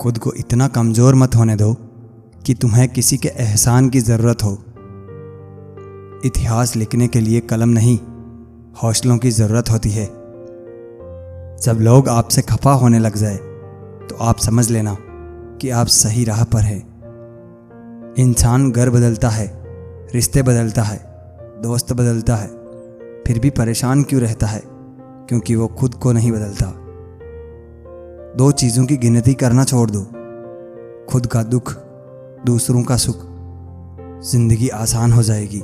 खुद को इतना कमज़ोर मत होने दो कि तुम्हें किसी के एहसान की ज़रूरत हो। इतिहास लिखने के लिए कलम नहीं, हौसलों की ज़रूरत होती है। जब लोग आपसे खफा होने लग जाए तो आप समझ लेना कि आप सही राह पर हैं। इंसान घर बदलता है, रिश्ते बदलता है, दोस्त बदलता है, फिर भी परेशान क्यों रहता है? क्योंकि वो खुद को नहीं बदलता। दो चीज़ों की गिनती करना छोड़ दो, खुद का दुख, दूसरों का सुख। जिंदगी आसान हो जाएगी।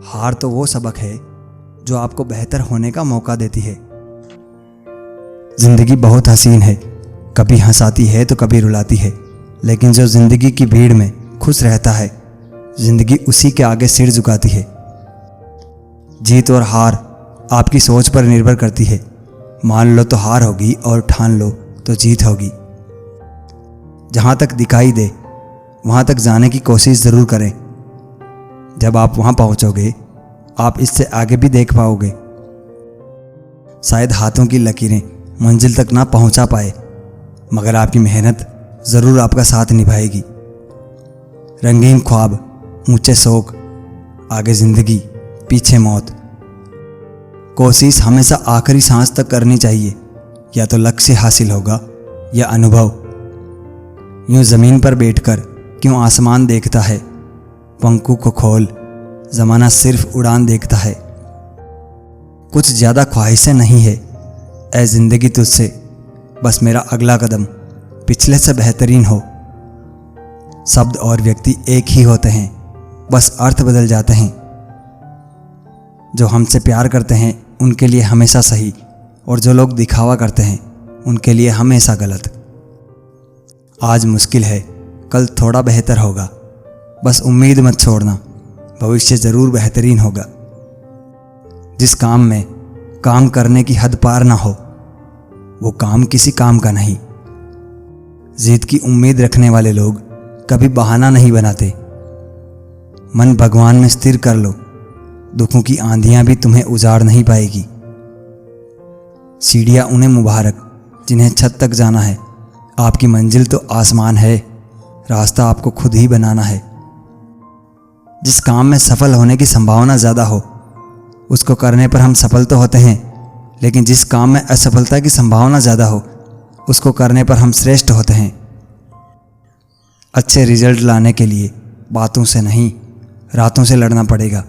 हार तो वो सबक है जो आपको बेहतर होने का मौका देती है। जिंदगी बहुत हसीन है, कभी हंसाती है तो कभी रुलाती है, लेकिन जो जिंदगी की भीड़ में खुश रहता है, जिंदगी उसी के आगे सिर झुकाती है। जीत और हार आपकी सोच पर निर्भर करती है। मान लो तो हार होगी और ठान लो तो जीत होगी। जहाँ तक दिखाई दे वहाँ तक जाने की कोशिश ज़रूर करें। जब आप वहाँ पहुँचोगे आप इससे आगे भी देख पाओगे। शायद हाथों की लकीरें मंजिल तक ना पहुँचा पाए, मगर आपकी मेहनत ज़रूर आपका साथ निभाएगी। रंगीन ख्वाब, ऊंचे शौक, आगे ज़िंदगी, पीछे मौत। कोशिश हमेशा आखिरी सांस तक करनी चाहिए। या तो लक्ष्य हासिल होगा या अनुभव। यूं ज़मीन पर बैठकर क्यों आसमान देखता है? पंखों को खोल, ज़माना सिर्फ उड़ान देखता है। कुछ ज़्यादा ख्वाहिशें नहीं है ऐ ज़िंदगी तुझसे, बस मेरा अगला कदम पिछले से बेहतरीन हो। शब्द और व्यक्ति एक ही होते हैं, बस अर्थ बदल जाते हैं। जो हमसे प्यार करते हैं उनके लिए हमेशा सही, और जो लोग दिखावा करते हैं उनके लिए हमेशा गलत। आज मुश्किल है, कल थोड़ा बेहतर होगा। बस उम्मीद मत छोड़ना, भविष्य ज़रूर बेहतरीन होगा। जिस काम में काम करने की हद पार ना हो, वो काम किसी काम का नहीं। जीत की उम्मीद रखने वाले लोग कभी बहाना नहीं बनाते। मन भगवान में स्थिर कर लो, दुखों की आंधियां भी तुम्हें उजाड़ नहीं पाएगी। सीढ़ियां उन्हें मुबारक जिन्हें छत तक जाना है। आपकी मंजिल तो आसमान है, रास्ता आपको खुद ही बनाना है। जिस काम में सफल होने की संभावना ज़्यादा हो उसको करने पर हम सफल तो होते हैं, लेकिन जिस काम में असफलता की संभावना ज़्यादा हो उसको करने पर हम श्रेष्ठ होते हैं। अच्छे रिजल्ट लाने के लिए बातों से नहीं, रातों से लड़ना पड़ेगा।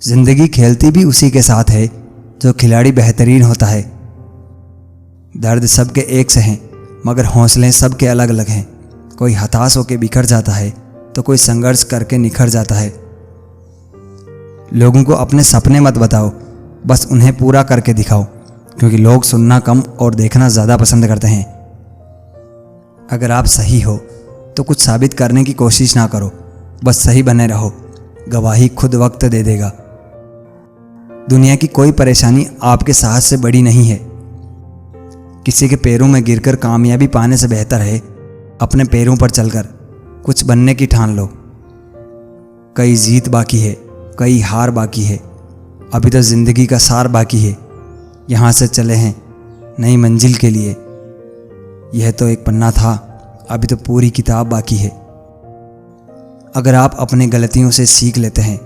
जिंदगी खेलती भी उसी के साथ है जो खिलाड़ी बेहतरीन होता है। दर्द सबके एक से हैं, मगर हौसले सबके अलग अलग हैं। कोई हताश होकर बिखर जाता है तो कोई संघर्ष करके निखर जाता है। लोगों को अपने सपने मत बताओ, बस उन्हें पूरा करके दिखाओ, क्योंकि लोग सुनना कम और देखना ज़्यादा पसंद करते हैं। अगर आप सही हो तो कुछ साबित करने की कोशिश ना करो, बस सही बने रहो। गवाही खुद वक्त दे देगा। दुनिया की कोई परेशानी आपके साहस से बड़ी नहीं है। किसी के पैरों में गिरकर कामयाबी पाने से बेहतर है अपने पैरों पर चलकर कुछ बनने की ठान लो। कई जीत बाकी है, कई हार बाकी है, अभी तो ज़िंदगी का सार बाकी है। यहाँ से चले हैं नई मंजिल के लिए। यह तो एक पन्ना था, अभी तो पूरी किताब बाकी है। अगर आप अपनी गलतियों से सीख लेते हैं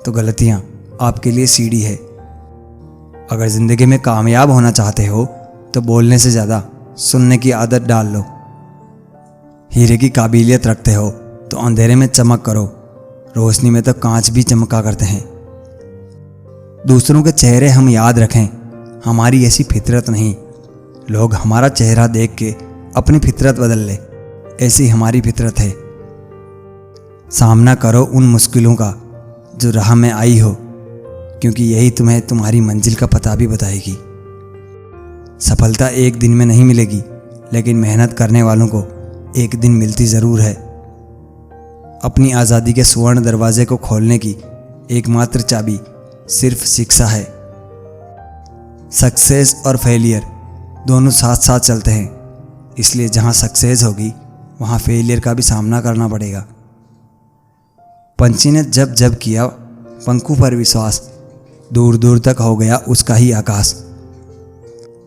तो गलतियाँ आपके लिए सीढ़ी है। अगर ज़िंदगी में कामयाब होना चाहते हो तो बोलने से ज़्यादा सुनने की आदत डाल लो। हीरे की काबिलियत रखते हो तो अंधेरे में चमक करो, रोशनी में तो कांच भी चमका करते हैं। दूसरों के चेहरे हम याद रखें, हमारी ऐसी फितरत नहीं। लोग हमारा चेहरा देख के अपनी फितरत बदल ले, ऐसी हमारी फितरत है। सामना करो उन मुश्किलों का जो राह में आई हो, क्योंकि यही तुम्हें तुम्हारी मंजिल का पता भी बताएगी। सफलता एक दिन में नहीं मिलेगी, लेकिन मेहनत करने वालों को एक दिन मिलती ज़रूर है। अपनी आज़ादी के स्वर्ण दरवाजे को खोलने की एकमात्र चाबी सिर्फ शिक्षा है। सक्सेस और फेलियर दोनों साथ साथ चलते हैं, इसलिए जहाँ सक्सेस होगी वहाँ फेलियर का भी सामना करना पड़ेगा। पंछी ने जब जब किया पंखों पर विश्वास, दूर दूर तक हो गया उसका ही आकाश।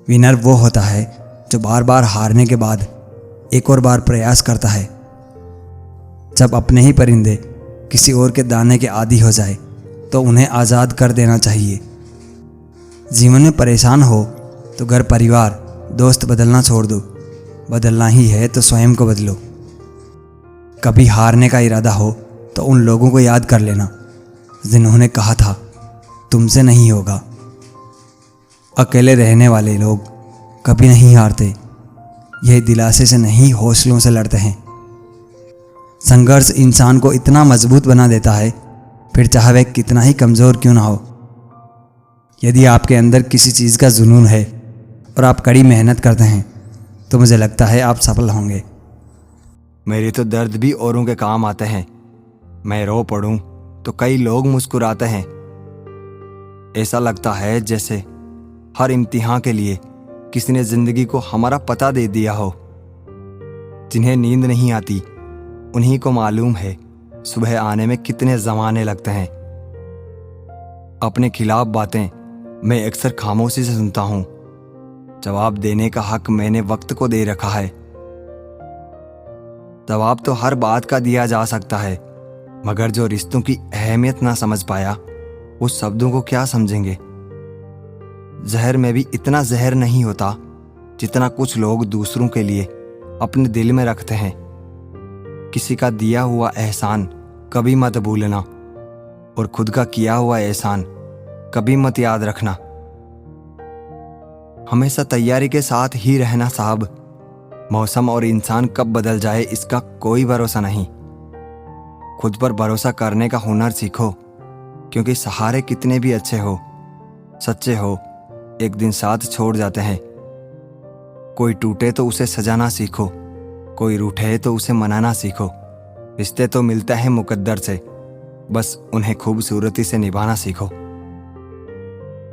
विनर वो होता है जो बार बार हारने के बाद एक और बार प्रयास करता है। जब अपने ही परिंदे किसी और के दाने के आदी हो जाए तो उन्हें आज़ाद कर देना चाहिए। जीवन में परेशान हो तो घर परिवार दोस्त बदलना छोड़ दो। बदलना ही है तो स्वयं को बदलो। कभी हारने का इरादा हो तो उन लोगों को याद कर लेना जिन्होंने कहा था तुमसे नहीं होगा। अकेले रहने वाले लोग कभी नहीं हारते, यह दिलासे से नहीं हौसलों से लड़ते हैं। संघर्ष इंसान को इतना मजबूत बना देता है, फिर चाहे वह कितना ही कमज़ोर क्यों ना हो। यदि आपके अंदर किसी चीज़ का जुनून है और आप कड़ी मेहनत करते हैं तो मुझे लगता है आप सफल होंगे। मेरे तो दर्द भी औरों के काम आते हैं। मैं रो पड़ूं तो कई लोग मुस्कुराते हैं। ऐसा लगता है जैसे हर इम्तिहान के लिए किसी ने जिंदगी को हमारा पता दे दिया हो। जिन्हें नींद नहीं आती उन्हीं को मालूम है सुबह आने में कितने ज़माने लगते हैं। अपने खिलाफ बातें मैं अक्सर खामोशी से सुनता हूँ। जवाब देने का हक मैंने वक्त को दे रखा है। जवाब तो हर बात का दिया जा सकता है, मगर जो रिश्तों की अहमियत ना समझ पाया वो शब्दों को क्या समझेंगे। जहर में भी इतना जहर नहीं होता जितना कुछ लोग दूसरों के लिए अपने दिल में रखते हैं। किसी का दिया हुआ एहसान कभी मत भूलना और खुद का किया हुआ एहसान कभी मत याद रखना। हमेशा तैयारी के साथ ही रहना साहब। मौसम और इंसान कब बदल जाए इसका कोई भरोसा नहीं। खुद पर भरोसा करने का हुनर सीखो, क्योंकि सहारे कितने भी अच्छे हो, सच्चे हो, एक दिन साथ छोड़ जाते हैं। कोई टूटे तो उसे सजाना सीखो, कोई रूठे तो उसे मनाना सीखो। रिश्ते तो मिलते हैं मुकद्दर से, बस उन्हें खूबसूरती से निभाना सीखो।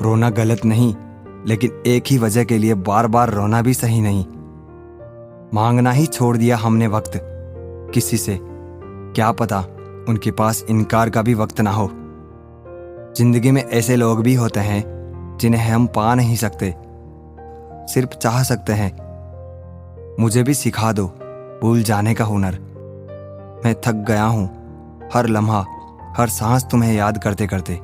रोना गलत नहीं, लेकिन एक ही वजह के लिए बार बार रोना भी सही नहीं। मांगना ही छोड़ दिया हमने वक्त किसी से, क्या पता उनके पास इनकार का भी वक्त ना हो। जिंदगी में ऐसे लोग भी होते हैं जिन्हें हम पा नहीं सकते, सिर्फ चाह सकते हैं। मुझे भी सिखा दो भूल जाने का हुनर। मैं थक गया हूँ हर लम्हा हर सांस तुम्हें याद करते करते।